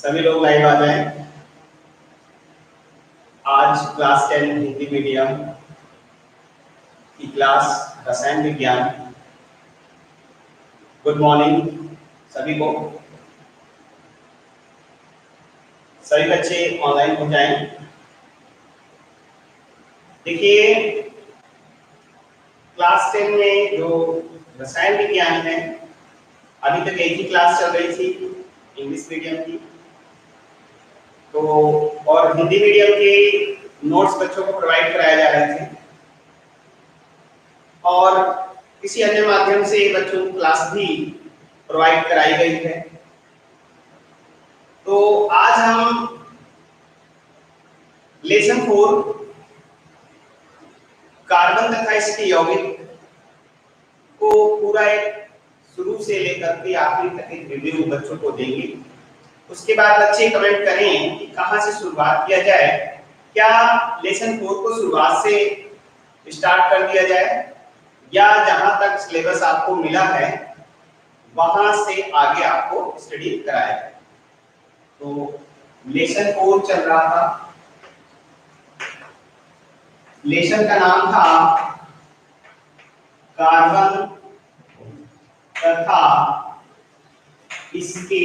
सभी लोग लाइव आ जाएं। आज क्लास 10 हिंदी मीडियम की क्लास रसायन विज्ञान। गुड मॉर्निंग सभी को। सभी बच्चे ऑनलाइन हो जाएं। देखिए क्लास 10 में जो रसायन विज्ञान है, अभी तक एक ही क्लास चल रही थी इंग्लिश मीडियम की, तो और हिंदी मीडियम के नोट्स बच्चों को प्रोवाइड कराए जा रहे थे और किसी अन्य माध्यम से बच्चों को क्लास भी प्रोवाइड कराई गई है। तो आज हम लेसन 4 कार्बन तथा इसके यौगिक को पूरा एक शुरू से लेकर के आखिरी तक एक रिव्यू बच्चों को देंगे। उसके बाद बच्चे कमेंट करें कि कहां से शुरुआत किया जाए। क्या लेसन 4 को शुरुआत से स्टार्ट कर दिया जाए या जहां तक सिलेबस आपको मिला है वहां से आगे आपको स्टडी कराया जाए। तो लेसन 4 चल रहा था, लेसन का नाम था कार्बन तथा इसके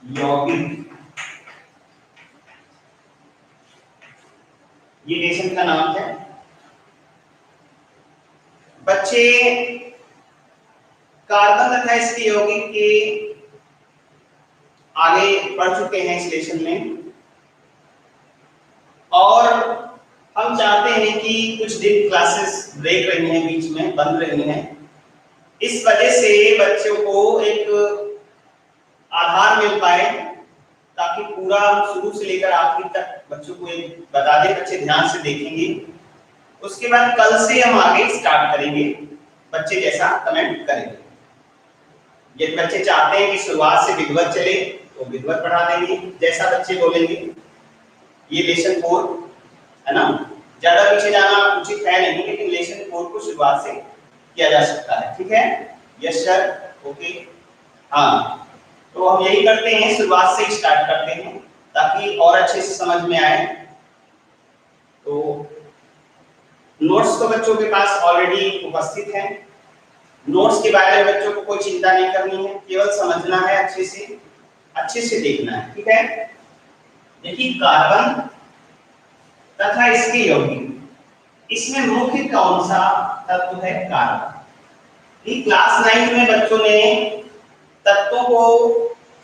यौगिक। ये लेसन का नाम है। बच्चे कार्बन तथा इसके यौगिक के आगे बढ़ चुके हैं इस लेसन में और हम चाहते हैं कि कुछ दिन क्लासेस ब्रेक रही हैं, बीच में बंद रही हैं। इस वजह से बच्चों को एक आधार मिल पाए ताकि पूरा शुरू से लेकर आखिर तक बच्चों को एक बता दें, बच्चे ध्यान से देखेंगे। उसके बाद कल से हम आगे स्टार्ट करेंगे, बच्चे जैसा कमेंट करेंगे। यदि बच्चे चाहते हैं कि शुरुआत से विधिवत चले तो विधिवत पढ़ा देंगे, जैसा बच्चे बोलेंगे। ये लेसन 4 है ना, ज्यादा पीछे जाना उचित है नहीं, लेकिन लेसन 4 को शुरुआत से किया जा सकता है। ठीक है, यस सर, ओके। हाँ, तो हम यही करते हैं, शुरुआत से स्टार्ट करते हैं ताकि और अच्छे से समझ में आए। तो नोट्स तो बच्चों के पास ऑलरेडी उपस्थित है। नोट्स के बारे में बच्चों को कोई चिंता नहीं करनी है, केवल समझना है, अच्छे से देखना है। ठीक है, देखिए कार्बन तथा इसके यौगिक, इसमें मुख्य कौन सा तत्व है? कार्बन। ये क्लास 9 में बच्चों ने तत्वों को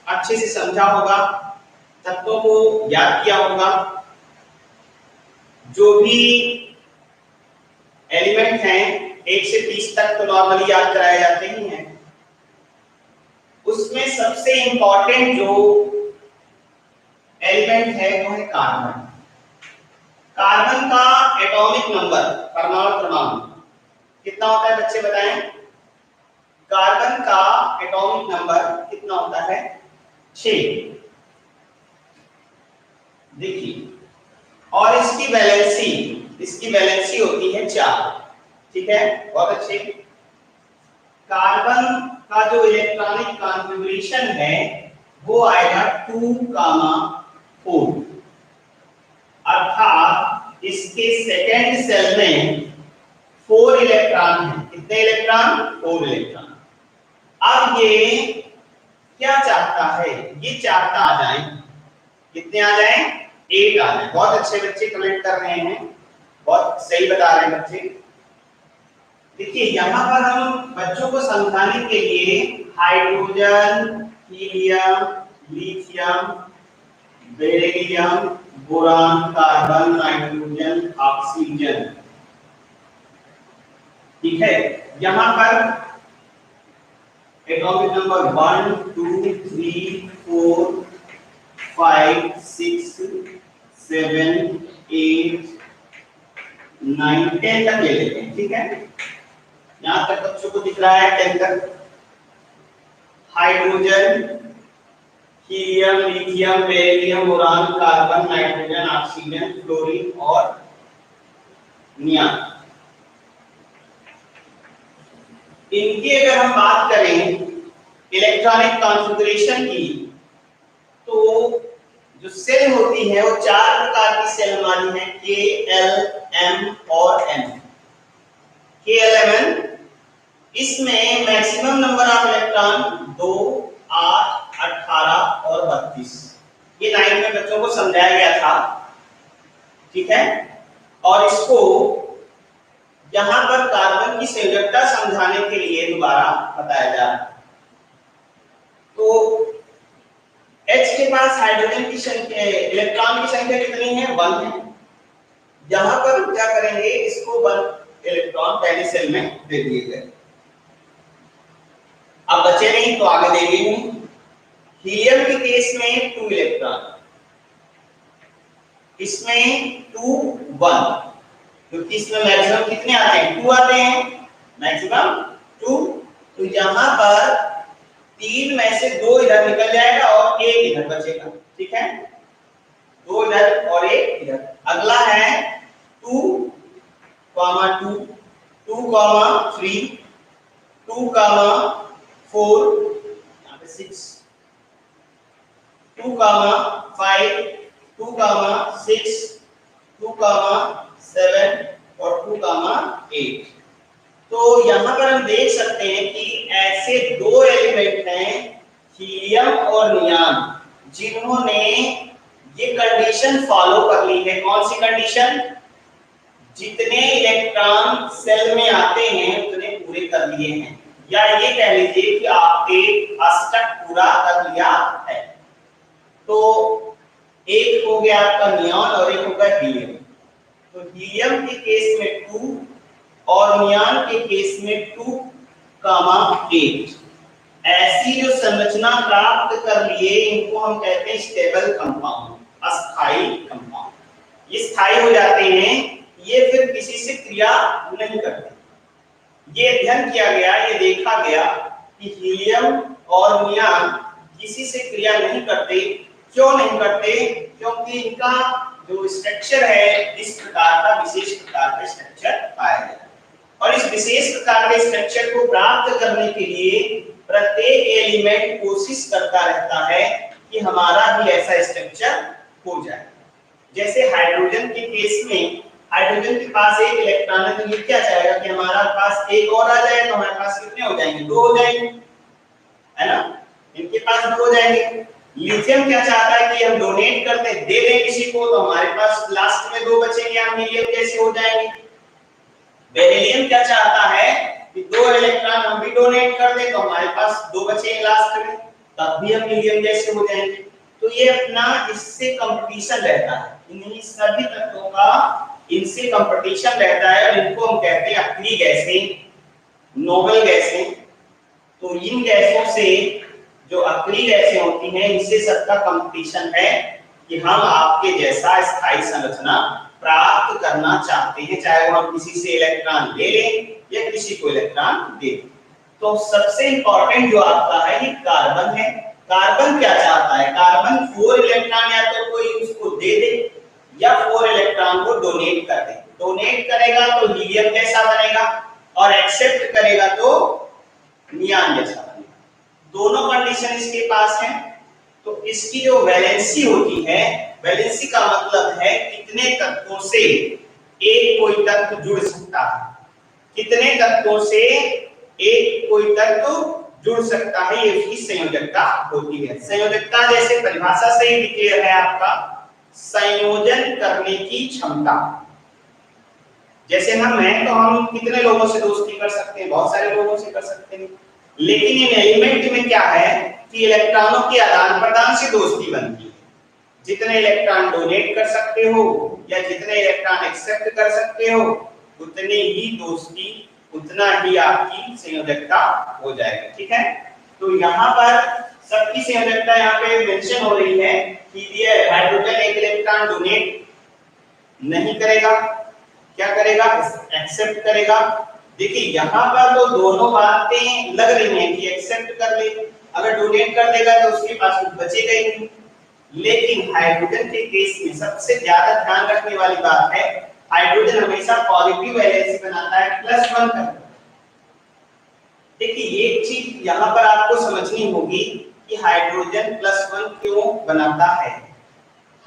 अच्छे से समझा होगा, तत्वों को याद किया होगा। जो भी एलिमेंट हैं 1 से 30 तक तो नॉर्मली याद कराए जाते ही हैं। उसमें सबसे इंपॉर्टेंट जो एलिमेंट है वो है कार्बन। कार्बन का एटॉमिक नंबर, परमाणु क्रमांक कितना होता है बच्चे बताएं? कार्बन का एटॉमिक नंबर कितना होता है? 6। देखिए, और इसकी वैलेंसी होती है 4। ठीक है, बहुत अच्छे। कार्बन का जो इलेक्ट्रॉनिक कॉन्फ़िगरेशन है वो आएगा 2,4, अर्थात इसके सेकेंड सेल में 4 इलेक्ट्रॉन है। कितने इलेक्ट्रॉन? 4 इलेक्ट्रॉन। अब ये क्या चाहता है? ये चाहता आ जाए, कितने आ जाए? 8 आ जाए। बहुत अच्छे बच्चे कमेंट कर रहे हैं, बहुत सही बता रहे हैं बच्चे। देखिए यहाँ पर हम बच्चों को समझाने के लिए hydrogen, helium, lithium, beryllium, boron, carbon, nitrogen, oxygen, ठीक है, यहाँ पर एटॉमिक नंबर 1 2 3 4 5 6 7 8 9 10 तक ले लेते हैं। ठीक है, यहां तक बच्चों को दिख रहा है 10 तक। Hydrogen, helium, lithium, beryllium, boron, carbon, nitrogen, oxygen, fluorine और नियान। इनकी अगर हम बात करें इलेक्ट्रॉनिक कॉन्फ़िगरेशन की, तो जो सेल होती है वो चार प्रकार की सेल मानी है, के, एल, एम और एन। के, एल, एम, एन, इसमें मैक्सिमम नंबर ऑफ इलेक्ट्रॉन 2, 8, 18 और 32। ये 9 में बच्चों को समझाया गया था, ठीक है। और इसको यहां पर कार्बन की संयोजकता समझाने के लिए दोबारा बताया जा रहा है। तो H के पास हाइड्रोजन की संख्या, इलेक्ट्रॉन की संख्या कितनी है? 1 है। यहां पर हम क्या करेंगे, इसको 1 इलेक्ट्रॉन पहले सेल में दे दिए गए। अब बचे नहीं तो आगे देंगे नहीं। हीलियम के केस में 2 इलेक्ट्रॉन, इसमें 2, 1, क्योंकि इसमें मैक्सिमम कितने आते हैं? 2 आते हैं, मैक्सिमम 2। तो यहां पर 3 में से 2 इधर निकल जाएगा और 1 इधर बचेगा, ठीक है। 2 इधर और 1 इधर। अगला है 2, 2, 2, 3, 2, 4, यहाँ पे 6, 2, 5, 2, 6, 2, 7 और 2, 8। तो यहां पर हम देख सकते हैं कि ऐसे 2 एलिमेंट हैं, हीलियम और नियान, जिन्होंने ये कंडीशन फॉलो कर ली है। कौन सी कंडीशन? जितने इलेक्ट्रॉन सेल में आते हैं उतने पूरे कर लिए हैं, या ये कह लीजिए कि आपने अष्टक पूरा कर लिया है। तो एक हो गया आपका नियॉन और एक होगा हीलियम। तो हीलियम के केस में 2 और नियॉन के केस में 2, 8। ऐसी जो संरचना प्राप्त कर लिए इनको हम कहते हैं स्टेबल कंपाउंड, अस्थाई कंपाउंड। ये स्थायी हो जाते हैं, ये फिर किसी से क्रिया नहीं करते। ये अध्ययन किया गया, ये देखा गया कि हीलियम और नियॉन किसी से क्रिया नहीं करते। क्यों नहीं करते? क्योंकि इनका जो स्ट्रक्चर है इस प्रकार का, विशेष प्रकार का स्ट्रक्चर पाया गया। और इस विशेष प्रकार के स्ट्रक्चर को प्राप्त करने के लिए प्रत्येक एलिमेंट कोशिश करता रहता है कि हमारा भी ऐसा स्ट्रक्चर हो जाए। जैसे हाइड्रोजन के केस में, हाइड्रोजन के पास एक इलेक्ट्रॉन है, तो ये क्या चाहेगा कि हमारा पास एक और आ जाए, तो हमारे पास कितने हो जाएंगे? 2 हो जाएंगे, है ना। इनके पास 2 हो जाएंगे। लिथियम क्या चाहता है कि हम डोनेट कर दे दें किसी को, तो हमारे पास लास्ट में 2 बचेंगे, हम हीलियम जैसे हो जाएंगे। बेरिलियम क्या चाहता है कि 2 इलेक्ट्रॉन हम भी डोनेट कर दें, तो हमारे पास 2 बचेंगे लास्ट में, तब भी हम हीलियम जैसे हो जाएंगे। तो ये अपना इससे कंपटीशन रहता है, इन्हीं सभी तत्वों का इनसे कंपटीशन रहता है, और इनको हम कहते हैं अक्रिय गैसें, नोबल गैसें। तो इन गैसों से, जो अक्रिय गैसें होती हैं, इनसे सबका कंपटीशन है कि हम आपके जैसा स्थायी संरचना प्राप्त करना चाहते हैं, चाहे वो हम किसी से इलेक्ट्रॉन ले लें या किसी को इलेक्ट्रॉन दे दें। तो सबसे इंपॉर्टेंट जो आपका है ये कार्बन है। कार्बन क्या चाहता है? कार्बन 4 इलेक्ट्रॉन या तो कोई उसको दे दे या 4 इलेक्ट्रॉन को डोनेट कर दे। डोनेट करेगा तो हीलियम जैसा बनेगा, और एक्सेप्ट करेगा तो नियॉन जैसा बनेगा। दोनों कंडीशन इसके पास है। तो इसकी जो वैलेंसी होती है, वैलेंसी का मतलब है कितने तत्वों से एक कोई तत्व जुड़ सकता है, कितने तत्वों से एक कोई तत्व जुड़ सकता है, ये उसकी संयोजकता होती है। संयोजकता जैसे परिभाषा से ही डिक्लेयर है आपका, संयोजन करने की क्षमता। जैसे हम हैं तो हम कितने लोगों से दोस्ती कर सकते हैं? बहुत सारे लोगों से कर सकते हैं। लेकिन इन एलिमेंट में क्या है कि इलेक्ट्रॉनों के आदान प्रदान से दोस्ती बनती है। जितने इलेक्ट्रॉन डोनेट कर सकते हो या जितने इलेक्ट्रॉन एक्सेप्ट कर सकते हो, उतने ही दोस्ती, उतना ही आपकी संयोजकता हो जाएगी, ठीक है। तो यहाँ पर सबकी संयोजकता यहाँ पे मेंशन हो रही है कि ये हाइड्रोजन एक इलेक्ट्रॉन डोनेट नहीं करेगा, क्या करेगा? एक्सेप्ट करेगा। देखिए यहाँ पर तो दोनों बातें लग रही हैं कि एक्सेप्ट कर ले, अगर डोनेट कर देगा तो उसके पास कुछ बचेगा ही नहीं। लेकिन हाइड्रोजन के केस में सबसे ज्यादा ध्यान रखने वाली बात है, हाइड्रोजन हमेशा पॉजिटिव वैलेंसी बनाता है, +1 का। देखिए एक चीज यहाँ पर आपको समझनी होगी कि हाइड्रोजन +1 क्यों बनाता है।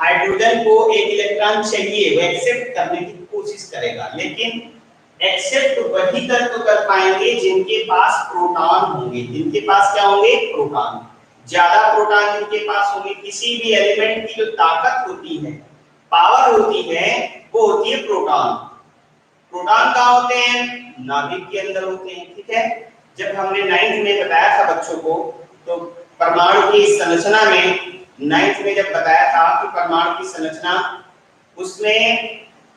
हाइड्रोजन को एक इलेक्ट्रॉन चाहिए, वो एक्सेप्ट करने की कोशिश करेगा, लेकिन एक्सेप्ट वही तत्व कर पाएंगे जिनके पास प्रोटॉन होंगे। जिनके पास क्या होंगे? प्रोटॉन। ज्यादा प्रोटॉन जिनके पास होंगे, किसी भी एलिमेंट की जो ताकत होती है, पावर होती है, वो होती है प्रोटॉन। प्रोटॉन कहाँ होते हैं? नाभिक के अंदर होते हैं। ठीक है, जब हमने 9th में बताया था बच्चों को, तो परमाणु की संरचना में 9th में जब बताया था कि परमाणु की संरचना, उसमें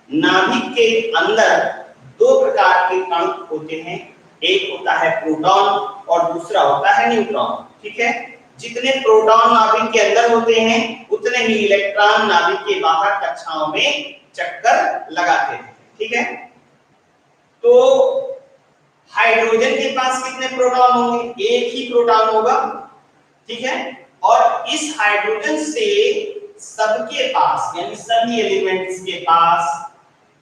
नाभिक के अंदर दो प्रकार के कण होते हैं। एक होता है प्रोटॉन और दूसरा होता है न्यूट्रॉन। ठीक है, जितने प्रोटॉन नाभिक के अंदर होते हैं उतने ही इलेक्ट्रॉन नाभिक के बाहर कक्षाओं में चक्कर लगाते हैं। ठीक है, तो हाइड्रोजन के पास कितने प्रोटॉन होंगे? एक ही प्रोटॉन होगा। ठीक है, और इस हाइड्रोजन से सबके पास, यानी सभी एलिमेंट्स के पास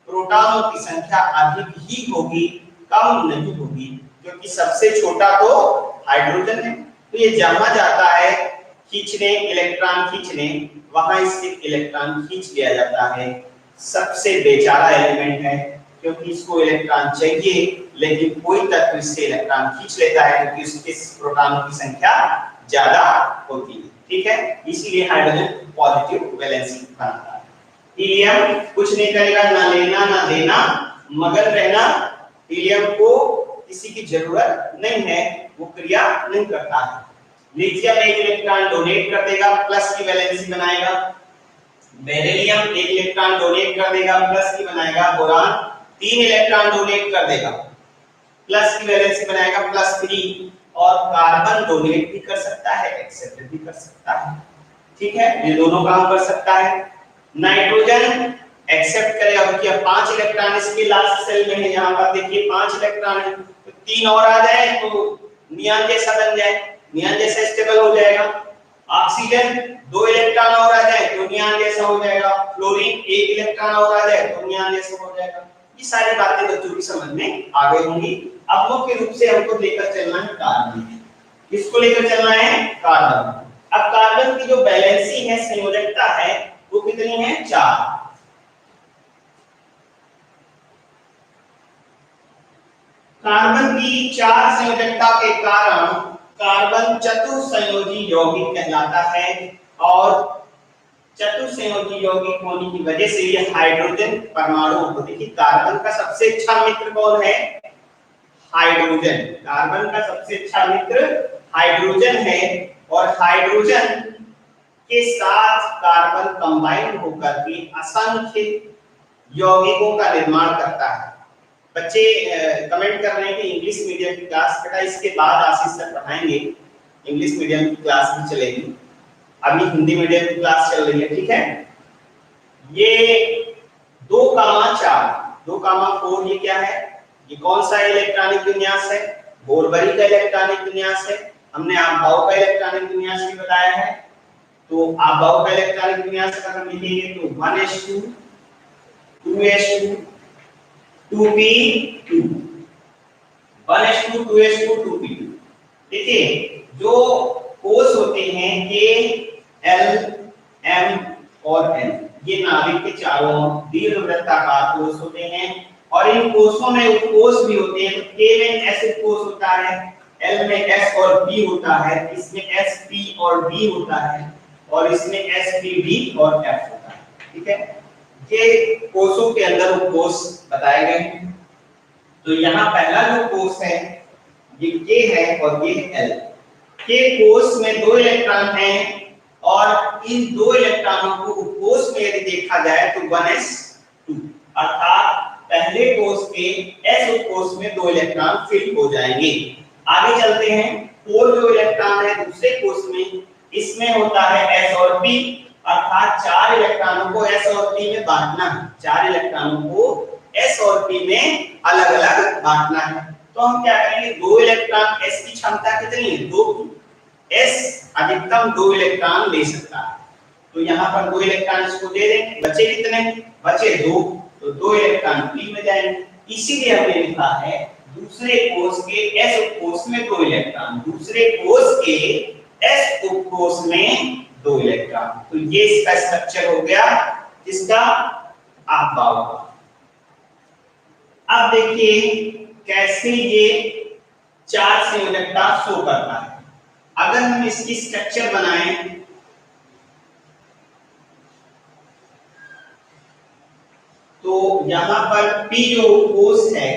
प्रोटॉनों की संख्या अधिक ही होगी, कम नहीं होगी, क्योंकि सबसे छोटा तो हाइड्रोजन है। तो ये जहां जाता है खींचने, इलेक्ट्रॉन खींचने, वहां इससे इलेक्ट्रॉन खींच लिया जाता है। सबसे बेचारा एलिमेंट है, क्योंकि इसको इलेक्ट्रॉन चाहिए, लेकिन कोई तत्व इससे इलेक्ट्रॉन खींच लेता है, क्योंकि उसके प्रोटॉनों की संख्या ज्यादा होती है। ठीक है, इसीलिए हाइड्रोजन पॉजिटिव वैलेंसी बनाता है। हीलियम कुछ नहीं करेगा, ना लेना ना देना, मगन रहना। हीलियम को किसी की जरूरत नहीं है, वो क्रिया नहीं करता है। लिथियम एक इलेक्ट्रॉन डोनेट कर देगा, प्लस की वैलेंसी बनाएगा। बेरिलियम एक इलेक्ट्रॉन डोनेट कर देगा, प्लस की बनाएगा। बोरान 3 इलेक्ट्रॉन डोनेट कर देगा, प्लस की वैलेंसी बनाएगा +3। और कार्बन डोनेट भी कर सकता है, एक्सेप्ट भी कर सकता है। ठीक है, ये दोनों काम कर सकता है। नाइट्रोजन एक्सेप्ट करेगा, क्योंकि अब 5 इलेक्ट्रॉन इसके लास्ट सेल में है। यहाँ पर देखिए 5 इलेक्ट्रॉन है, तो 3 और आ जाए तो नियॉन जैसा बन जाए, नियॉन जैसा स्टेबल हो जाएगा। ऑक्सीजन 2 इलेक्ट्रॉन और आ जाए तो नियॉन जैसा हो जाएगा। फ्लोरीन 1 इलेक्ट्रॉन और आ जाए तो नियॉन जैसा हो जाएगा। ये सारी बातें बच्चों की समझ में आ गई होंगी। अब मुख्य रूप से हमको लेकर चलना है कार्बन। किसको लेकर चलना है? कार्बन। अब कार्बन की जो वैलेंसी है, संयोजकता है, वो कितनी है? 4। कार्बन की 4 संयोजकता के कारण कार्बन चतुसंयोजी यौगिक कहलाता है। और चतुसंयोजी यौगिक होने की वजह से ये हाइड्रोजन परमाणु को, देखिए कार्बन का सबसे अच्छा मित्र कौन है? हाइड्रोजन। कार्बन का सबसे अच्छा मित्र हाइड्रोजन है, और हाइड्रोजन के साथ कार्बन कंबाइन होकर के असंख्य यौगिकों का निर्माण करता है। बच्चे कमेंट कर रहे हैं कि इंग्लिश मीडियम की क्लास, बेटा इसके बाद आशीष सर पढ़ाएंगे, इंग्लिश मीडियम की क्लास भी चलेगी, अभी हिंदी मीडियम की क्लास चल रही है। ठीक है, ये 2,4 2,4 ये क्या है? ये कौन सा इलेक्ट्रॉनिक विन्यास है? बोरबरी का इलेक्ट्रॉनिक विन्यास है। हमने आबाऊ का इलेक्ट्रॉनिक विन्यास भी बताया है। तो आबाऊ का इलेक्ट्रॉनिक विन्यास अगर हम लिखेंगे तो 1s2 2s2 2p2 1s2 2s2 2p2। देखिए जो कोष होते हैं ये L, M और N, ये नाभिक के चारों दीर्घवृत्ताकार कोष होते हैं। और इन कोषों में उपकोष भी होते हैं। K में S उपकोष होता है, L में S और B होता है, इसमें S, P और D होता है, और इसमें S, P, D और F होता है। ठीक है, ये कोषों के अंदर उपकोष बताए गए हैं। तो यहाँ पहला जो कोष है ये K है और ये L। K कोष में 2 इलेक्ट्रॉन हैं, और इन 2 इलेक्ट्रॉनों को उपकोष में यदि देखा जाए तो 1s2, अर्थात पहले कोष के S उपकोष में 2 इलेक्ट्रॉन फिल हो जाएंगे। आगे चलते हैं, 4 जो इलेक्ट्रॉन है दूसरे कोष में, इसमें होता है S और P, अर्थात 4 इलेक्ट्रॉनों को S और P में बांटना है। 4 इलेक्ट्रॉनों को S और P में अलग-अलग बांटना है। तो हम क्या करेंगे, 2 इलेक्ट्रॉन S की क्षमता कितनी है? 2 S अधिकतम 2 इलेक्ट्रॉन ले सकता है। तो यहाँ पर 2 इलेक्ट्रॉन इसको दे देंगे, बचे कितने? बचे 2, तो 2 इलेक्ट्रॉन P में जाएंगे। इसीलिए हमने लिखा है दूसरे कोष के s उपकोष में 2 इलेक्ट्रॉन, दूसरे कोष के s उपकोष में 2 इलेक्ट्रॉन। तो ये इसका स्ट्रक्चर हो गया जिसका अफबाओ का। अब देखिए कैसे ये चार्ज संयोजकता शो करता है। अगर हम इसकी स्ट्रक्चर बनाएं तो यहां पर P जो कोष है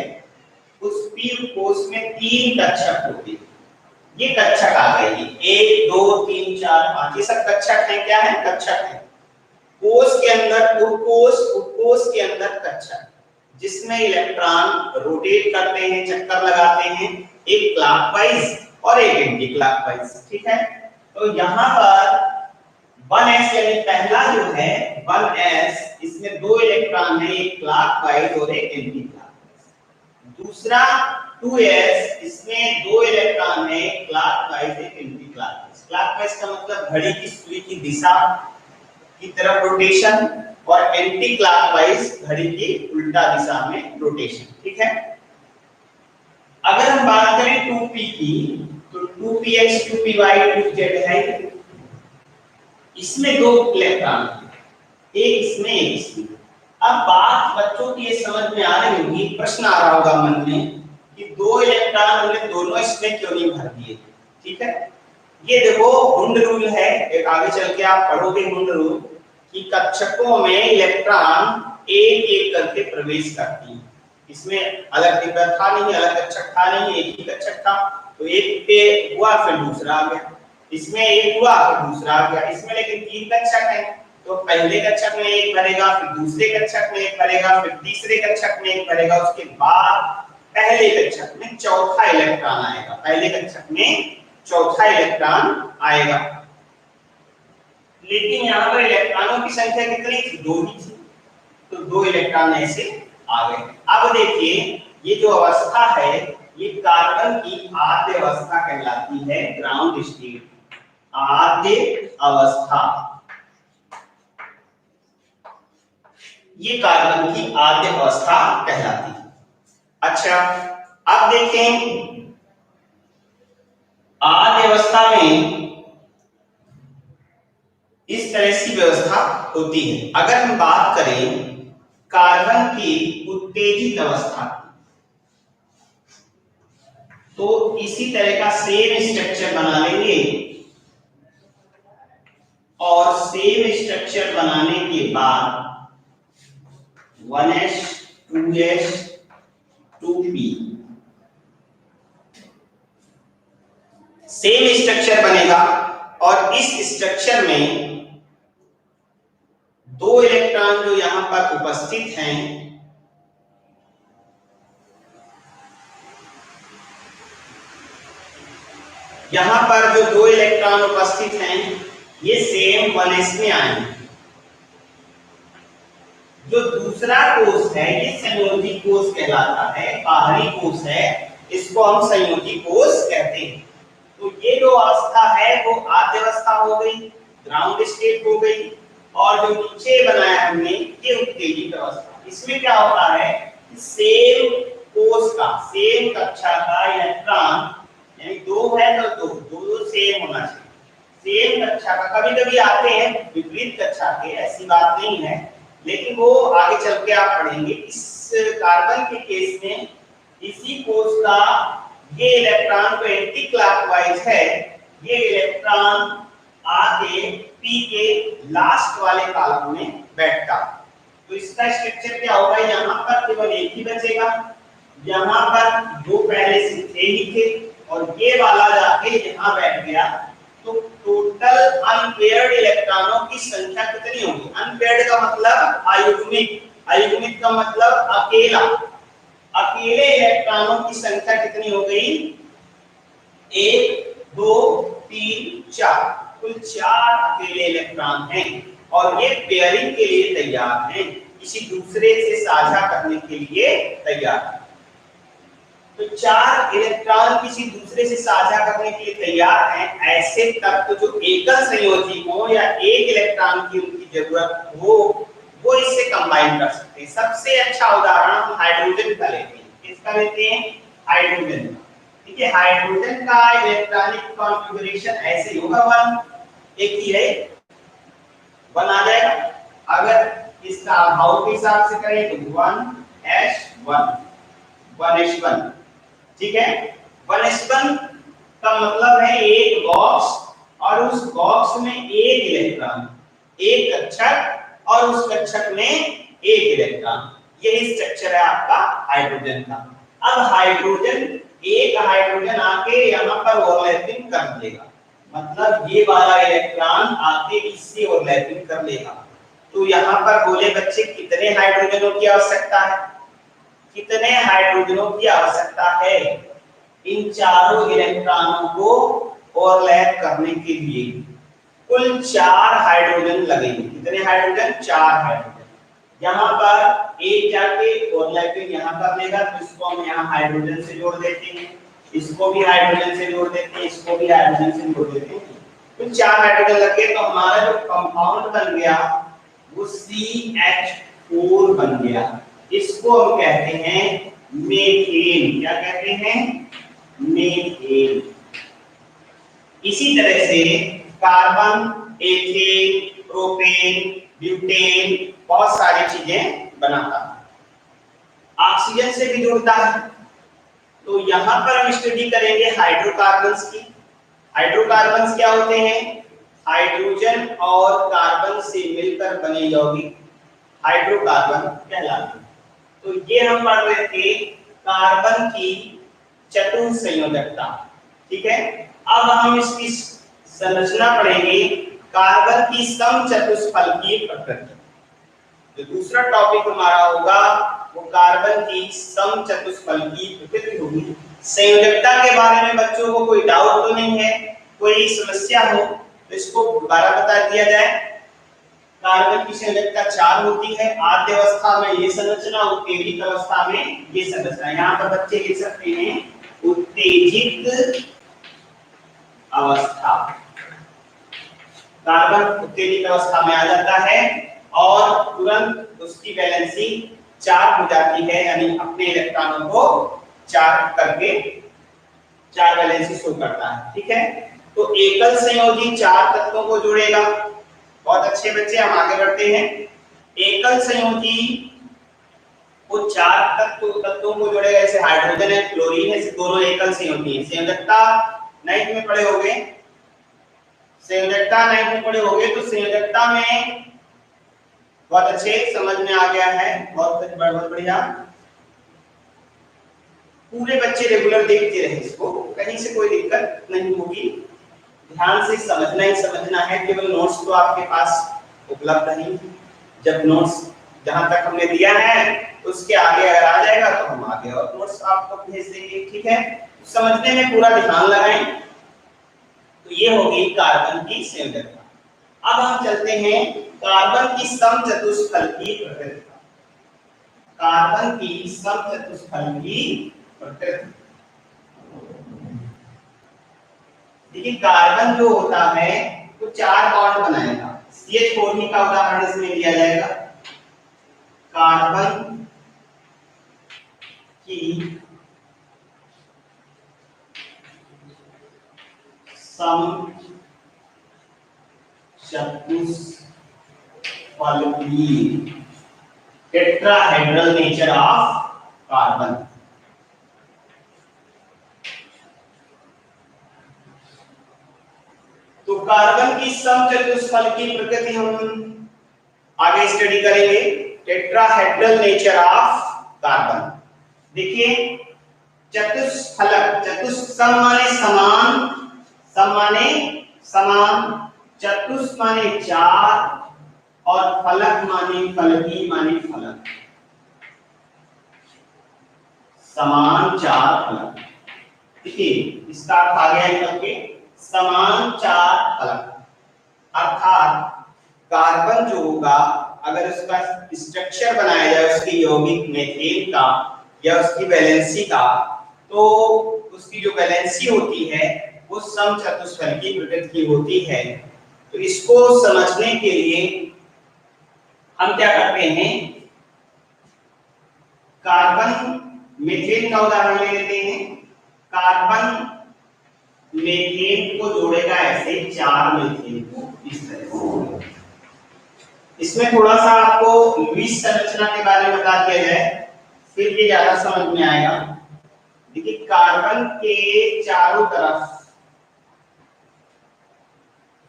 उस P कोष में 3 कक्षक होते हैं। ये कक्षक आ गए, 1 2 3 4 5 ये सब कक्षक हैं। क्या है? कक्षक है। कोष के अंदर उपकोष, उपकोष के अंदर कक्षक, जिसमें इलेक्ट्रॉन रोटेट करते हैं, चक्कर लगाते हैं, एक क्लॉकवाइज और एक एंटी क्लॉकवाइज। ठीक है, तो यहाँ पर 1s यानी पहला जो है 1s, इसमें 2 इलेक्ट्रॉन है, एक क्लॉकवाइज और एक एंटी क्लॉकवाइज। दूसरा 2s, इसमें 2 इलेक्ट्रॉन है, क्लॉकवाइज एक एंटी क्लॉकवाइज। क्लॉकवाइज का मतलब घड़ी की सुई की दिशा की तरफ रोटेशन और एंटी क्लॉकवाइज घड़ी की उल्टा दिशा में रोटेशन। ठीक है, अगर हम बात करें 2p की तो 2px 2py 2z है, इसमें 2 इलेक्ट्रॉन, एक इसमें एक इसमें। अब बात बच्चों की ये समझ में आ रही होगी, प्रश्न आ रहा होगा मन में कि 2 इलेक्ट्रॉन हमने दोनों इसमें क्यों नहीं भर दिए। ठीक है, ये देखो हुंड रूल है, एक आगे चल के आप पढ़ोगे हुंड रूल कि कक्षकों में इलेक्ट्रॉन एक एक करके प्रवेश करती हैं। इसमें अलग डिब्बा था नहीं, अलग कक्षक था नहीं, एक ही कक्षक था, तो एक पे हुआ फिर दूसरा आ गया, इसमें एक हुआ फिर दूसरा आ गया। इसमें लेकिन 3 कक्षक हैं, तो पहले कक्षक में एक भरेगा, फिर दूसरे कक्षक में एक भरेगा, फिर तीसरे कक्षक में एक भरेगा, उसके बाद पहले कक्षक में चौथा इलेक्ट्रॉन आएगा, पहले कक्षक में चौथा इलेक्ट्रॉन आएगा। लेकिन यहाँ पर इलेक्ट्रॉनों की संख्या कितनी थी? 2 ही थी, तो 2 इलेक्ट्रॉन ऐसे आ गए। अब देखिए ये जो अवस्था है ये कार्बन की आद्य अवस्था कहलाती है, ग्राउंड स्टेट, आद्य अवस्था। ये कार्बन की आद्य अवस्था कहलाती है। अच्छा, अब देखें आद्य अवस्था में इस तरह की व्यवस्था होती है। अगर हम बात करें कार्बन की उत्तेजित अवस्था तो इसी तरह का सेम स्ट्रक्चर बना लेंगे और सेम स्ट्रक्चर बनाने के बाद 1s 2s 2p same structure बनेगा और इस स्ट्रक्चर में 2 इलेक्ट्रॉन जो यहां पर उपस्थित हैं यहां पर जो 2 इलेक्ट्रॉन उपस्थित हैं ये सेम 1s में आएंगे। जो दूसरा कोष है ये संयोजी कोष कहलाता है, बाहरी कोष है, इसको हम संयोजी कोष कहते हैं। तो ये जो अवस्था है वो आद्य अवस्था हो गई, ग्राउंड स्टेट हो गई, और जो नीचे बनाया हमने ये उत्तेजित अवस्था। इसमें क्या होता है, सेम कोष का, सेम कक्षा का इलेक्ट्रॉन, यानी 2 है तो 2 सेम होना चाहिए, सेम कक्षा का। कभी कभी आते हैं विपरीत कक्षा के, ऐसी बात नहीं है, लेकिन वो आगे चल के आप पढ़ेंगे। इस कार्बन के केस में इसी कोष का ये इलेक्ट्रॉन तो एंटी क्लॉकवाइज है, ये इलेक्ट्रॉन आगे P के लास्ट वाले कॉलम में बैठता। तो इसका स्ट्रक्चर क्या होगा, यहाँ पर केवल एक ही बचेगा, यहाँ पर 2 पहले से थे ही थे और ये वाला जाके यहाँ बैठ गया। तो टोटल अनपेयर्ड इलेक्ट्रॉनों की संख्या कितनी होगी? अनपेयर्ड का मतलब अयुग्मित, अयुग्मित का मतलब अकेला, अकेले इलेक्ट्रॉनों की संख्या कितनी हो गई? 1 2 3 4, कुल 4 अकेले इलेक्ट्रॉन हैं और ये पेयरिंग के लिए तैयार हैं, किसी दूसरे से साझा करने के लिए तैयार हैं। तो 4 इलेक्ट्रॉन किसी दूसरे से साझा करने के लिए तैयार हैं। ऐसे तत्व जो एकल संयोजी हो या एक इलेक्ट्रॉन की उनकी जरूरत हो वो इससे कंबाइन कर सकते हैं। सबसे अच्छा उदाहरण हम हाइड्रोजन का लेते हैं। किसका लेते हैं? हाइड्रोजन। ठीक है, हाइड्रोजन का इलेक्ट्रॉनिक कॉन्फ़िगरेशन ऐसे ही होगा, 1 एक ही है, 1 आ जाएगा। अगर इसका अभाव के हिसाब से करें तो 1s1 1s1। ठीक है, 1s1 का मतलब है एक बॉक्स और उस बॉक्स में एक इलेक्ट्रॉन, एक कक्षक और उस कक्षक में एक इलेक्ट्रॉन। यही स्ट्रक्चर है आपका हाइड्रोजन का। अब हाइड्रोजन, एक हाइड्रोजन आके यहाँ पर ओवरलैपिंग कर देगा, मतलब ये वाला इलेक्ट्रॉन आके इससे ओवरलैपिंग कर लेगा। तो यहाँ पर बोले बच्चे कितने हाइड्रोजनों की आवश्यकता है? कितने हाइड्रोजनों की आवश्यकता है इन चारों इलेक्ट्रॉनों को ओवरलैप करने के लिए? कुल 4 हाइड्रोजन लगेंगे। कितने हाइड्रोजन? 4 हाइड्रोजन। यहाँ पर एक जाके ओवरलैपिंग यहाँ कर लेगा, तो इसको हम यहाँ हाइड्रोजन से जोड़ देते हैं, इसको भी हाइड्रोजन से जोड़ देते हैं, इसको भी हाइड्रोजन से जोड़ देते हैं। तो 4 हाइड्रोजन लग गए, तो हमारा जो कंपाउंड बन गया वो CH4 बन गया। इसको हम कहते हैं मीथेन। क्या कहते हैं? मीथेन। इसी तरह से कार्बन, एथेन, प्रोपेन, ब्यूटेन बहुत सारी चीजें बनाता है। ऑक्सीजन से भी जुड़ता है। तो यहाँ पर हम स्टडी करेंगे हाइड्रोकार्बन्स की। हाइड्रोकार्बन्स क्या होते हैं? हाइड्रोजन और कार्बन से मिलकर बने यौगिक हाइड्रोकार्बन कहलाते हैं। तो ये हम पढ़ रहे थे कार्बन की चतुस्संयोजकता। ठीक है, अब हम इसकी संरचना पढ़ेंगे, कार्बन की समचतुष्फलकीय प्रकृति। जो दूसरा टॉपिक हमारा होगा वो कार्बन की समचतुष्फलकीय प्रकृति होगी। संयोजकता के बारे में बच्चों को कोई डाउट तो नहीं है? कोई समस्या हो तो इसको दोबारा बता दिया जाए। कार्बन की संयोजकता 4 होती है। आद्य अवस्था में ये संरचना, उत्तेजित अवस्था में ये संरचना। यहाँ पर बच्चे लिख सकते हैं उत्तेजित अवस्था। कार्बन उत्तेजित अवस्था में आ जाता है और तुरंत उसकी वैलेंसी 4 हो जाती है, यानी अपने इलेक्ट्रॉनों को 4 करके 4 वैलेंसी शो करता है। ठीक है, तो एकल संयोजी 4 तत्वों को जोड़ेगा। बहुत अच्छे बच्चे, हम आगे बढ़ते हैं। एकल संयोजी वो 4 तत्वों को जोड़ेगा। जैसे हाइड्रोजन है, क्लोरीन है, दोनों एकल संयोजी है। संयोजकता 9th में पढ़े होंगे, संयोजकता 9th में पढ़े होंगे। तो संयोजकता में बहुत अच्छे समझ में आ गया है, बहुत बढ़िया। पूरे बच्चे रेगुलर देखते रहे इसको, कहीं से कोई दिक्कत नहीं होगी। ध्यान से समझना ही समझना है, केवल नोट्स तो आपके पास उपलब्ध नहीं है। जब नोट्स जहां तक हमने दिया है उसके आगे अगर आ जाएगा तो हम आगे और नोट्स आपको भेज देंगे। ठीक है, समझने में पूरा ध्यान लगाएं। तो ये होगी कार्बन की संयोजकता। अब हम चलते हैं कार्बन की समचतुष्फलकीय प्रकृति। कार्बन की समचतुष्फलकीय प्रकृति। देखिए, कार्बन जो होता है वो 4 बॉन्ड बनाएगा। CH4 का उदाहरण इसमें लिया जाएगा। कार्बन की समचतुष्फलकीय, टेट्राहेड्रल नेचर ऑफ कार्बन। तो कार्बन की समचतुष्फलकीय प्रकृति हम आगे स्टडी करेंगे। Tetrahedral nature of carbon. देखिए, चतुष्फलक, चतुस्सम माने समान, सम माने समान, चतुष माने 4 और फलक माने फलकी माने फलक। समान 4 फलक। देखिए, इसका अर्थ आ गया निकल के समान 4 फलक। अर्थात कार्बन जो होगा, अगर उसका स्ट्रक्चर बनाया जाए उसकी यौगिक मीथेन का या उसकी वैलेंसी का, तो उसकी जो वैलेंसी होती है वो समचतुष्फलकीय प्रकृति की होती है। तो इसको समझने के लिए हम क्या करते हैं, कार्बन मीथेन का उदाहरण ले लेते हैं। कार्बन मीथेन को जोड़ेगा ऐसे 4 मीथेन को इस तरह से। इसमें थोड़ा सा आपको लुईस संरचना के बारे में बता दिया जाए, फिर ये ज्यादा समझ में आएगा। देखिए कार्बन के चारों तरफ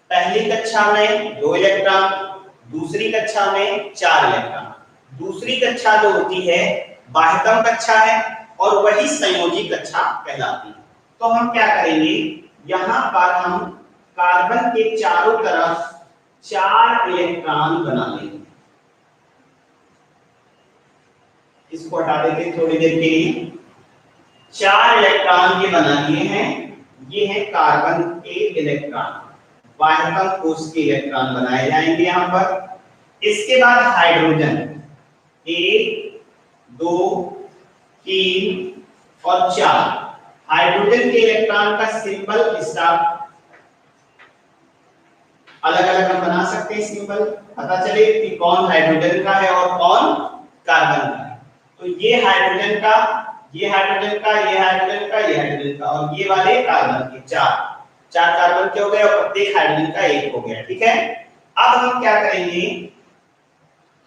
पहली कक्षा में 2 इलेक्ट्रॉन, दूसरी कक्षा में 4 इलेक्ट्रॉन। दूसरी कक्षा जो होती है बाह्यतम कक्षा है और वही संयोजी कक्षा कहलाती है। तो हम क्या करेंगे, यहां पर हम कार्बन के चारों तरफ 4 इलेक्ट्रॉन बना लेंगे। इसको हटा देते थोड़ी देर के लिए। 4 इलेक्ट्रॉन ये बना लिए हैं, ये है कार्बन के इलेक्ट्रॉन, बाह्यतम कोश के इलेक्ट्रॉन बनाए जाएंगे यहां पर। इसके बाद हाइड्रोजन 1 2 3 और 4 हाइड्रोजन के इलेक्ट्रॉन का सिंबल इसका अलग अलग हम बना सकते हैं सिंबल, पता चले कि कौन हाइड्रोजन का है और कौन कार्बन का है। तो ये हाइड्रोजन का, ये हाइड्रोजन का, ये हाइड्रोजन का, ये हाइड्रोजन का और ये वाले कार्बन के 4 कार्बन के हो गए और प्रत्येक हाइड्रोजन का 1 हो गया। ठीक है, अब हम क्या करेंगे,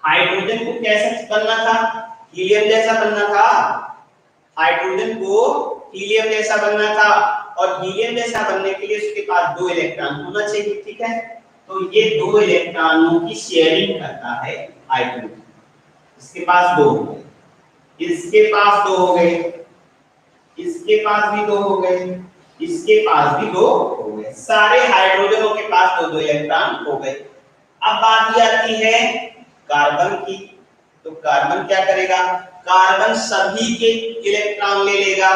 हाइड्रोजन को कैसे बनना था, हीलियम जैसा बनना था। हाइड्रोजन को हीलियम जैसा बनना था और हीलियम जैसा बनने के लिए उसके पास 2 इलेक्ट्रॉन होना चाहिए। ठीक है, तो ये 2 इलेक्ट्रॉनों की शेयरिंग करता है हाइड्रोजन। इसके पास 2 हो गए, इसके पास 2 हो गए, इसके पास भी 2 हो गए, इसके पास भी 2 हो गए। सारे हाइड्रोजनों के पास 2 इलेक्ट्रॉन हो गए। अब बात आती है कार्बन की। तो कार्बन क्या करेगा, कार्बन सभी के इलेक्ट्रॉन ले लेगा।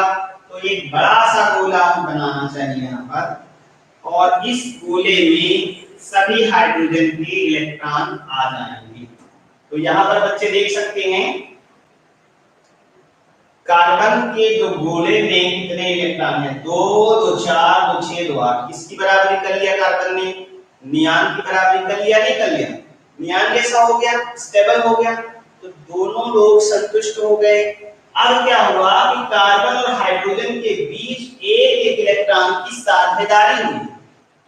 तो एक बड़ा सा गोला बनाना चाहिए यहाँ पर और इस गोले में सभी हाइड्रोजन के इलेक्ट्रॉन आ जाएंगे। तो यहाँ पर बच्चे देख सकते हैं कार्बन के जो गोले में कितने इलेक्ट्रॉन है, 2 2 4 2 6 2 8। किसकी बराबरी कर लिया कार्बन ने, नियान की बराबरी कर लिया, नहीं कर लिया, नियान जैसा हो गया, स्टेबल हो गया। तो दोनों लोग संतुष्ट हो गए। अब क्या हुआ कि कार्बन और हाइड्रोजन के बीच एक इलेक्ट्रॉन की साझेदारी हुई।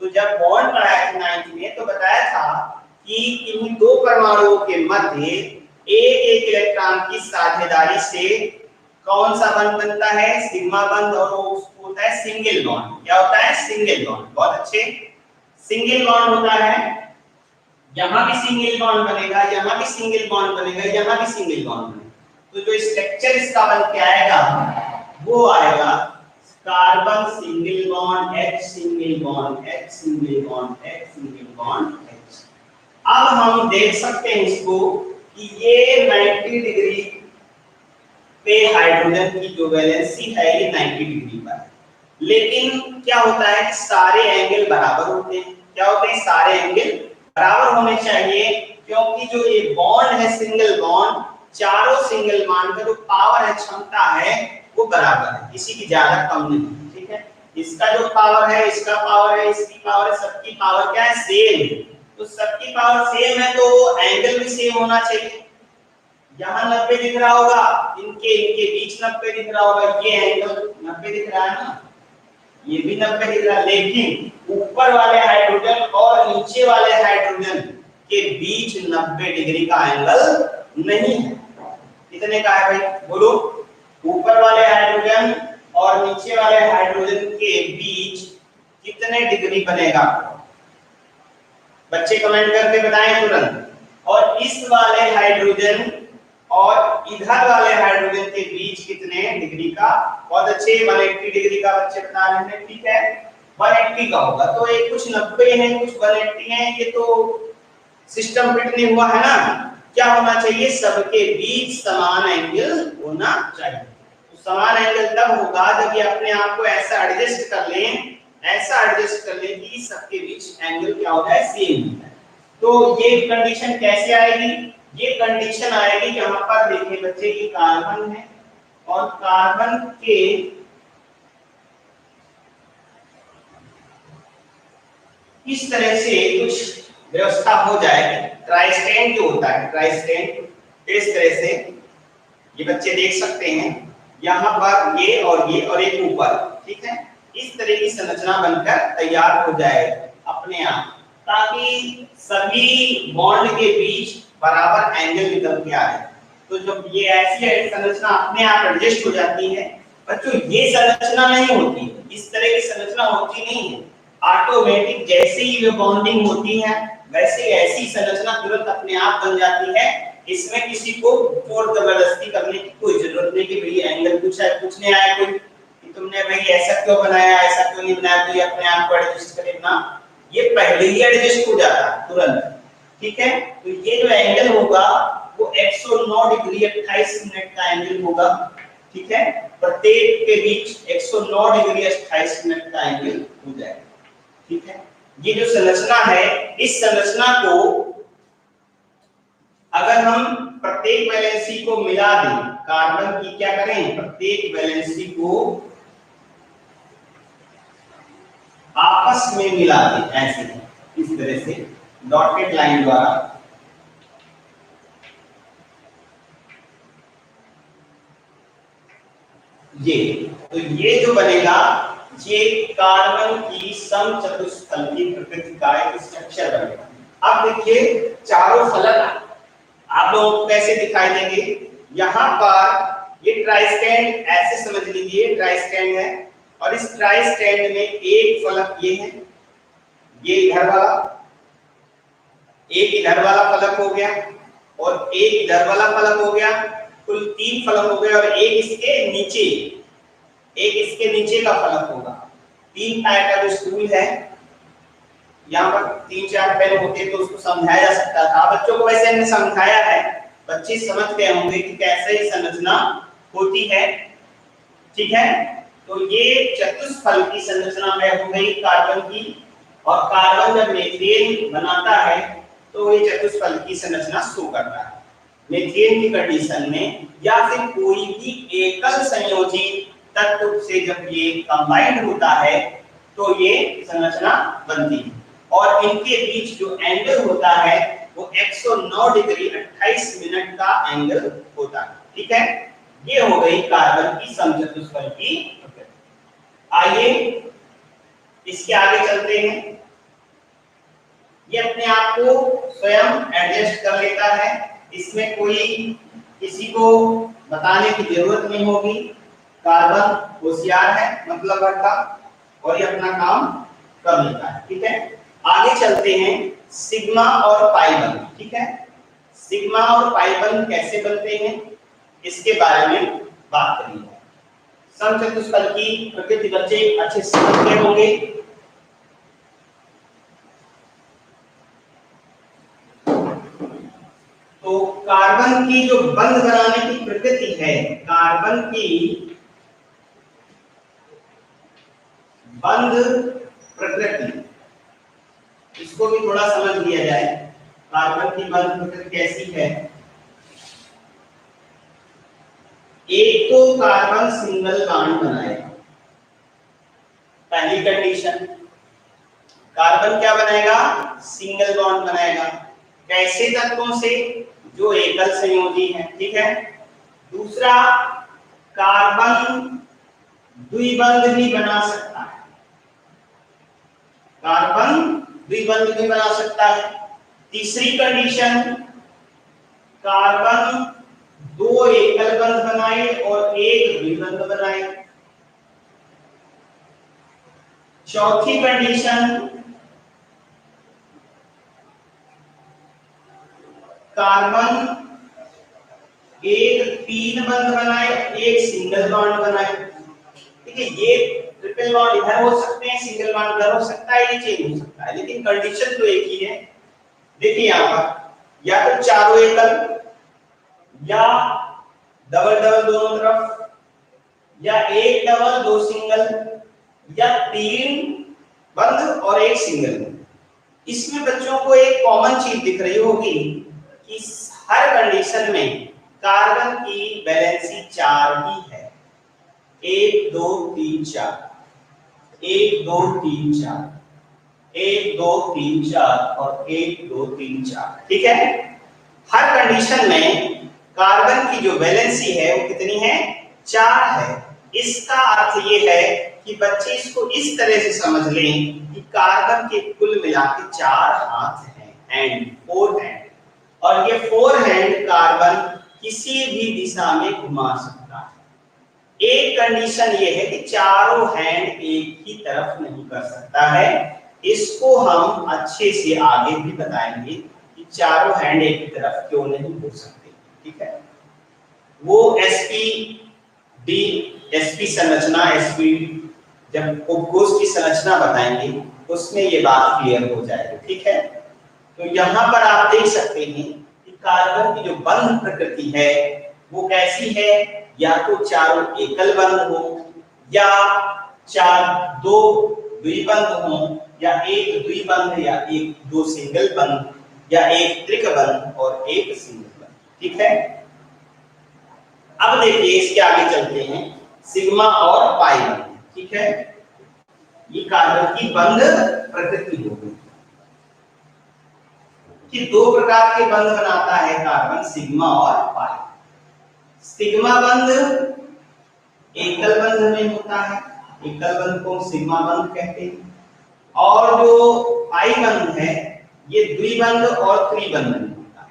तो जब बॉन्ड पढ़ाया था 9th में तो बताया था कि इन 2 परमाणुओं के मध्य एक इलेक्ट्रॉन की साझेदारी से कौन सा बंध बनता है, सिग्मा बंध, और वो होता है सिंगल बॉन्ड। क्या होता है, सिंगल बॉन्ड। बहुत अच्छे, सिंगल बॉन्ड होता है। यहां भी सिंगल बॉन्ड बनेगा, यहां भी सिंगल बॉन्ड बनेगा, यहां भी सिंगल बॉन्ड बनेगा। तो जो स्ट्रक्चर इसका बन के आएगा वो आएगा carbon single bond H single bond H single bond H single bond H। अब हम देख सकते हैं इसको कि ये 90 डिग्री पे हाइड्रोजन की जो वैलेंसी है ये 90 डिग्री पर। लेकिन क्या होता है, सारे एंगल बराबर होते हैं। क्या होते हैं, सारे एंगल बराबर होने चाहिए, क्योंकि जो ये बॉन्ड है सिंगल बॉन्ड, चारों सिंगल बॉन्ड का जो पावर है, क्षमता है, वो बराबर है, किसी की ज्यादा कम नहीं। ठीक है, इसका जो पावर है, इसका पावर है, इसकी पावर है, सबकी पावर क्या है, सेम। तो सबकी पावर सेम है तो एंगल भी सेम होना चाहिए। यहाँ 90 दिख रहा होगा, इनके बीच 90 दिख रहा होगा, ये एंगल 90 दिख रहा है ना, ये भी 90 दिख रहा है। लेकिन ऊपर वाले हाइड्रोजन और नीचे वाले हाइड्रोजन के बीच 90 डिग्री का एंगल नहीं है। कितने का है भाई, बोलो। ऊपर वाले हाइड्रोजन और नीचे वाले हाइड्रोजन के बीच कितने डिग्री बनेगा, बच्चे कमेंट करके बताएं तुरंत। और इस वाले हाइड्रोजन और इधर वाले हाइड्रोजन के बीच कितने डिग्री का, बहुत अच्छे, 180 डिग्री का बच्चे बता रहे हैं। ठीक है, 180 का होगा। तो एक कुछ 90 है, कुछ 180 है, ये तो सिस्टम फिट नहीं हुआ है ना। क्या होना चाहिए, सबके बीच समान एंगल होना चाहिए। तो समान एंगल तब होगा जब ये अपने आप को ऐसा एडजस्ट कर लें, ऐसा एडजस्ट कर लें कि सबके बीच एंगल क्या हो जाए, सेम हो जाए। तो ये कंडीशन कैसे आएगी, ये कंडीशन आएगी यहाँ पर देखिए बच्चे, ये कार्बन है और कार्बन के इस तरह से कुछ व्यवस्था हो जाए, ट्राइस्टेन जो होता है, ट्राइस्टेन इस तरह से, ये बच्चे देख सकते हैं यहाँ पर ये और एक ऊपर, ठीक है। इस तरह की संरचना बनकर तैयार हो जाए अपने आप, ताकि सभी बॉन्ड के बीच बराबर एंगल निकल के आए। तो जब ये ऐसी संरचना अपने आप एडजस्ट हो जाती है बच्चों, ये संरचना नहीं होती, इस तरह की संरचना होती नहीं है। ऑटोमेटिक जैसे ही ये बॉन्डिंग होती है वैसे ऐसी संरचना तुरंत अपने आप बन जाती है। इसमें किसी को जोर जबरदस्ती करने की कोई जरूरत नहीं कि भाई एंगल कुछ है, कुछ नहीं आया कोई कि तुमने भाई ऐसा क्यों बनाया, ऐसा क्यों नहीं बनाया, तो ये अपने आप को एडजस्ट करे ना, ये पहले ही एडजस्ट हो जाता है तुरंत। ठीक है, तो ये जो एंगल होगा वो 109 डिग्री 28 मिनट का एंगल होगा। ठीक है, प्रत्येक के बीच 109 डिग्री 28 मिनट का एंगल हो जाएगा। ठीक है, ये जो संरचना है, इस संरचना को अगर हम प्रत्येक वैलेंसी को मिला दें, कार्बन की क्या करें, प्रत्येक वैलेंसी को आपस में मिला दें, ऐसे इस तरह से डॉटेड लाइन द्वारा, ये तो ये जो बनेगा ये कार्बन की समचतुष्फलकी प्रकृति का एक स्ट्रक्चर बनेगा। अब देखिए चारों फलक आप लोगों को कैसे दिखाई देंगे। यहाँ पर ये ट्राइस्टैंड ऐसे समझ लीजिए, ट्राइस्टैंड है और इस ट्राइस्टैंड में एक फलक ये है, ये इधर वाला, एक इधर वाला फलक हो गया और एक इधर वाला फलक हो गया, कुल 3 फलक हो गए और एक इसके नीचे का फलक होगा। 3 टाइप का जो स्टूल है, यहाँ पर 3-4 पेन होते तो उसको समझाया जा सकता था, बच्चों को वैसे हमने समझाया है, बच्चे समझ गए होंगे कि कैसे ये संरचना होती है। ठीक है, तो ये चतुष्फलकी संरचना में हो गई कार्बन की, और कार्बन जब मीथेन बनाता है तो ये चतुष्फलकी संरचना शो करता है। मीथेन की कंडीशन में या फिर कोई भी एकल संयोजी तत्व से जब ये कंबाइंड होता है तो ये संरचना बनती है, और इनके बीच जो एंगल होता है वो 109 डिग्री 28 मिनट का एंगल होता है। ठीक है, ये हो गई कार्बन की समचतुष्फलकी प्रकृति। आइए इसके आगे चलते हैं। ये अपने आप को स्वयं एडजस्ट कर लेता है, इसमें कोई किसी को बताने की जरूरत नहीं होगी। कार्बन होशियार है मतलब का, और ये अपना काम कर लेता है। ठीक है, आगे चलते हैं सिग्मा और पाई बंध। ठीक है, सिग्मा और पाई बंध कैसे बनते हैं इसके बारे में बात करेंगे। समचतुष्फलकी प्रकृति बच्चे अच्छे से समझ गए होंगे। तो कार्बन की जो बंध बनाने की प्रकृति है, कार्बन की बंध प्रकृति, इसको भी थोड़ा समझ लिया जाए। कार्बन की बंध प्रकृति कैसी है। एक तो कार्बन सिंगल बॉन्ड बनाएगा, पहली कंडीशन। कार्बन क्या बनाएगा, सिंगल बॉन्ड बनाएगा। कैसे तत्वों से, जो एकल संयोजी है। ठीक है, दूसरा कार्बन द्विबंध भी बना सकता है, कार्बन द्विबंध भी बना सकता है। तीसरी कंडीशन, कार्बन 2 एकल बंध बनाए और 1 द्विबंध बनाए। चौथी कंडीशन, कार्बन 1 3 बंध बनाए, 1 सिंगल बॉन्ड बनाए। ठीक है, ये ट्रिपल बॉन्ड इधर हो सकते हैं, सिंगल बॉन्ड उधर हो सकता है, ये चेंज हो सकता है, लेकिन कंडीशन तो एक ही है। देखिए यहाँ पर या तो चारों एकल, या डबल डबल दोनों तरफ, या 1 डबल 2 सिंगल, या 3 बंध और 1 सिंगल। इसमें बच्चों को एक कॉमन चीज दिख रही होगी कि हर कंडीशन में कार्बन की वैलेंसी 4 ही है। 1 2 3 4, 1 2 3 4, 1 2 3 4 और 1 2 3 4। ठीक है, हर कंडीशन में कार्बन की जो वैलेंसी है वो कितनी है, 4 है। इसका अर्थ ये है कि बच्चे इसको इस तरह से समझ लें कि कार्बन के कुल मिला के 4 हाथ हैं, हैंड, 4 हैंड, और ये 4 हैंड कार्बन किसी भी दिशा में घुमा सकता है। एक कंडीशन ये है कि चारों हैंड एक ही तरफ नहीं कर सकता है। इसको हम अच्छे से आगे भी बताएंगे कि चारों हैंड एक ही तरफ क्यों नहीं हो सकते। ठीक है, वो sp संरचना, sp जब उपकोष की संरचना बताएंगे उसमें ये बात क्लियर हो जाएगी। ठीक है, तो यहाँ पर आप देख सकते हैं कि कार्बन की जो बंध प्रकृति है वो कैसी है, या तो चारों एकल बंध हो, या दो द्विबंध हो, या एक द्विबंध, या एक दो सिंगल बंध, या एक त्रिकबंध और एक सिंगल बंध। ठीक है, अब देखिए इसके आगे चलते हैं, सिग्मा और पाई बंध। ठीक है, ये कार्बन की बंध प्रकृति हो गई कि 2 प्रकार के बंध बनाता है कार्बन, सिग्मा और पाई। सिग्मा बंध एकल बंध में होता है, एकल बंध को सिग्मा बंध कहते हैं, और जो पाई बंध है ये द्विबंध और त्रिबंध में होता है।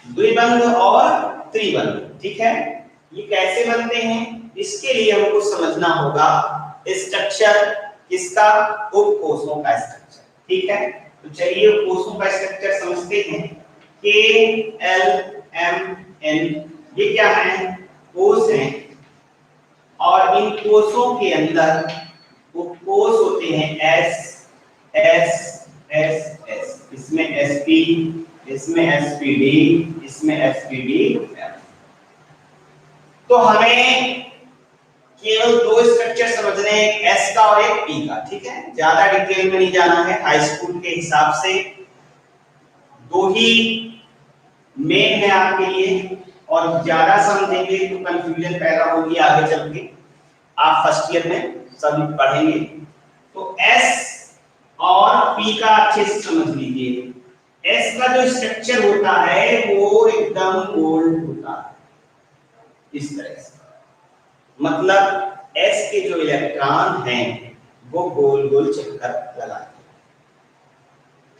द्विबंध और त्रिबंध। ठीक है, ये कैसे बनते हैं इसके लिए हमको समझना होगा स्ट्रक्चर किसका, उपकोषों का स्ट्रक्चर। ठीक है, तो चलिए उपकोषों का स्ट्रक्चर समझते हैं। KLMN ये क्या है, कोष हैं, और इन कोषों के अंदर उपकोष होते हैं S, इसमें SP, इसमें SPD, इसमें SPD। तो हमें केवल 2 स्ट्रक्चर समझने हैं, एक S का और एक P का। ठीक है, ज्यादा डिटेल में नहीं जाना है, हाई स्कूल के हिसाब से 2 ही मेन है आपके लिए, और ज्यादा समझेंगे तो कंफ्यूजन पैदा होगी आगे चल के, आप फर्स्ट ईयर में सब पढ़ेंगे। तो S और P का अच्छे से समझ लीजिए। S का जो स्ट्रक्चर होता है वो एकदम गोल होता है, इस तरह से, मतलब S के जो इलेक्ट्रॉन हैं वो गोल गोल चक्कर लगाते हैं।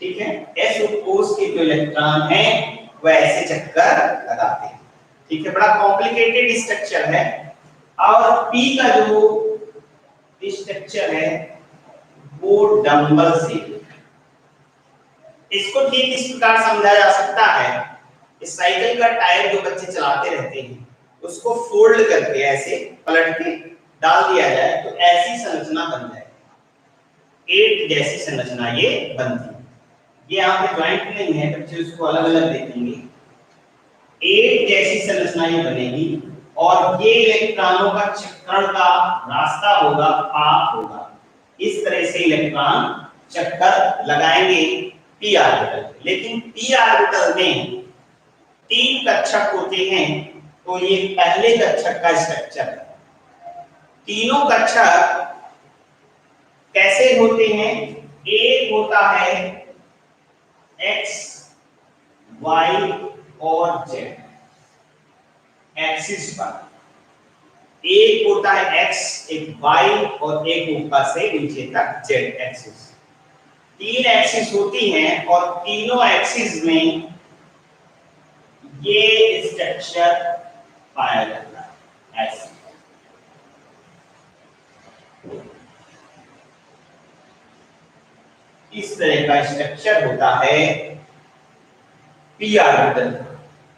ठीक है, S उपकोष के जो इलेक्ट्रॉन हैं वो ऐसे चक्कर लगाते हैं। ठीक है, बड़ा कॉम्प्लिकेटेड स्ट्रक्चर है। और P का जो स्ट्रक्चर है वो डंबल शेप। इसको ठीक इस प्रकार समझा जा सकता है, इस साइकिल का टायर जो बच्चे चलाते रहते हैं उसको फोल्ड करके ऐसे पलट के डाल दिया जाए तो ऐसी संरचना बन जाए, 8 जैसी संरचना ये बनती है। ये यहाँ पे ज्वाइंट नहीं है, बच्चे उसको अलग अलग देखेंगे, 8 जैसी संरचना ये बनेगी, और ये इलेक्ट्रॉनों का चक्रण का रास्ता होगा, पाथ होगा। इस तरह से इलेक्ट्रॉन चक्कर लगाएंगे p ऑर्बिटल। लेकिन p ऑर्बिटल में 3 कक्षक होते हैं, तो ये पहले कक्षक का स्ट्रक्चर है। तीनों कक्षक कैसे होते हैं, एक होता है x, y और z एक्सिस पर, एक होता है x, एक y और एक ऊपर से नीचे तक z एक्सिस। 3 एक्सिस होती हैं और तीनों एक्सिस में ये स्ट्रक्चर पाया जाता है ऐसे। इस तरह का स्ट्रक्चर होता है p ऑर्बिटल,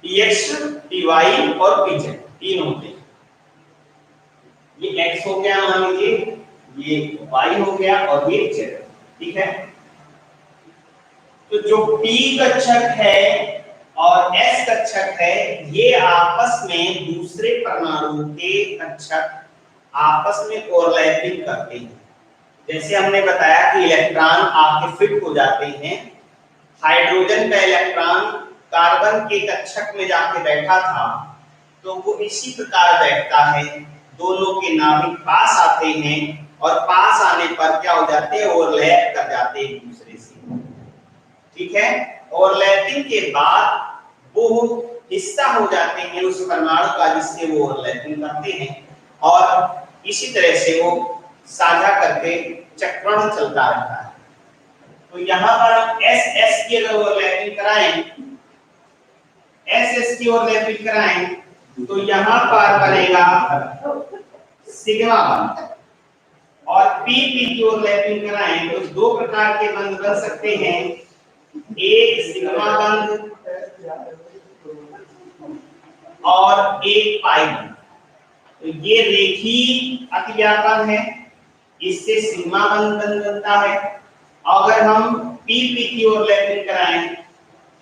px, py और pz, 3 होते हैं। ये x हो गया, मान लीजिए ये y हो गया और ये z। ठीक है, तो जो p कक्षक है और s कक्षक है ये आपस में दूसरे परमाणु के कक्षक आपस में ओवरलैपिंग करते हैं। जैसे हमने बताया कि इलेक्ट्रॉन आपके फिट हो जाते हैं, हाइड्रोजन का इलेक्ट्रॉन कार्बन के कक्षक में जाके बैठा था तो वो इसी प्रकार बैठता है, दोनों के नाभिक पास आते हैं और पास आने पर क्या हो जाते हैं, ओवरलैप कर जाते हैं एक दूसरे से। ठीक है, ओवरलैपिंग के बाद वो हिस्सा हो जाते हैं उस परमाणु का जिससे वो ओवरलैपिंग करते हैं और इसी तरह से वो साझा करके चक्रण चलता रहता है। तो यहाँ पर एस एस की अगर ओवरलैपिंग कराएं, एस एस की ओवरलैपिंग कराएं तो यहाँ पर बनेगा सिग्मा बंध और पी पी की ओवरलैपिंग कराएं तो दो प्रकार के बंध बन सकते हैं, एक सिग्मा बंध और एक पाई बंध। तो ये रेखीय अतिव्यापन है, इससे सिग्मा बंध बनता है। अगर हम पी पी की ओवरलैपिंग कराएं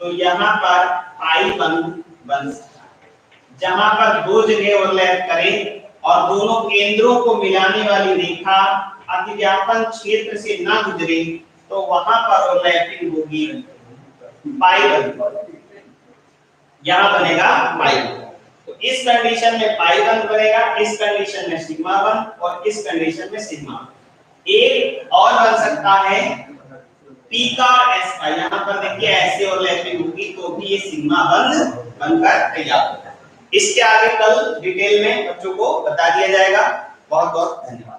तो यहाँ पर पाई बंध बन सकता है, जहां पर दो जगह ओवरलैप करें और दोनों केंद्रों को मिलाने वाली रेखा अतिव्यापन क्षेत्र से ना गुजरे तो वहां पर ओवरलैपिंग होगी पाई बंध, यहां बनेगा पाई बंध। तो इस कंडीशन में पाई बंध बनेगा, इस कंडीशन में सिग्मा बंध और इस कंडीशन में सिग्मा। एक और बन सकता है पी का एस का, यहाँ पर देखिए ऐसे ओवरलैपिंग होगी तो भी ये सिग्मा बंध बनकर तैयार होगा। इसके आगे कल डिटेल में बच्चों को बता दिया जाएगा। बहुत बहुत धन्यवाद।